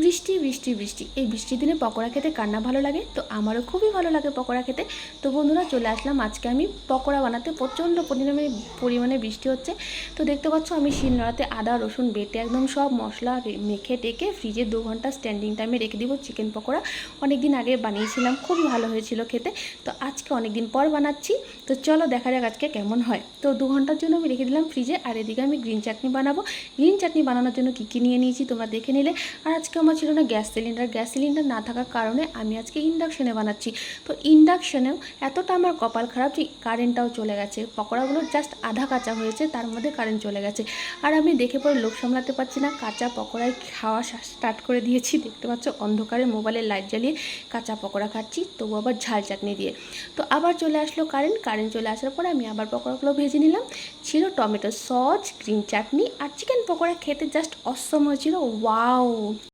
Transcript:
বৃষ্টি বৃষ্টি বৃষ্টি, এই বৃষ্টির দিনে পকোড়া খেতে কার না ভালো লাগে? তো আমারও খুবই ভালো লাগে পকোড়া খেতে। তো বন্ধুরা, চলে আসলাম আজকে আমি পকোড়া বানাতে। প্রচণ্ড পরিমাণে বৃষ্টি হচ্ছে। তো দেখতে পাচ্ছ আমি শিলনোড়াতে আদা রসুন বেটে একদম সব মশলা মেখে টেকে ফ্রিজে 2 ঘন্টা স্ট্যান্ডিং টাইমে রেখে দিব চিকেন পকোড়া। অনেক দিন আগে বানিয়েছিলাম, খুবই ভালো হয়েছিল খেতে। তো আজকে অনেক দিন পর বানাচ্ছি। তো চলো দেখা যাক আজকে কেমন হয়। তো 2 ঘন্টার জন্য আমি রেখে দিলাম ফ্রিজে। আর এদিকে আমি গ্রিন চাটনি বানাবো। গ্রিন চাটনি বানানোর জন্য কী কী নিয়ে নিয়েছি তোমরা দেখে নিলে। আর আজকে আমার ছিল না গ্যাস সিলিন্ডার না থাকার কারণে আমি আজকে ইন্ডাকশানে বানাচ্ছি। তো ইন্ডাকশানেও এতটা আমার কপাল খারাপ যে কারেন্টটাও চলে গেছে। পকোড়াগুলো জাস্ট আধা কাঁচা হয়েছে, তার মধ্যে কারেন্ট চলে গেছে। আর আমি দেখে পরে লোভ সামলাতে পারছি না, কাঁচা পকোড়ায় খাওয়া স্টার্ট করে দিয়েছি। দেখতে পাচ্ছ অন্ধকারে মোবাইলের লাইট জ্বালিয়ে কাঁচা পকোড়া খাচ্ছি, তবু আবার ঝাল চাটনি দিয়ে। তো আবার চলে আসলো কারেন্ট চলে আসার পরে আমি আবার পকোড়াগুলো ভেজে নিলাম। ছিল টমেটো সস, গ্রিন চাটনি আর চিকেন পকোড়া। খেতে জাস্ট অসম হয়েছিল, ওয়াও।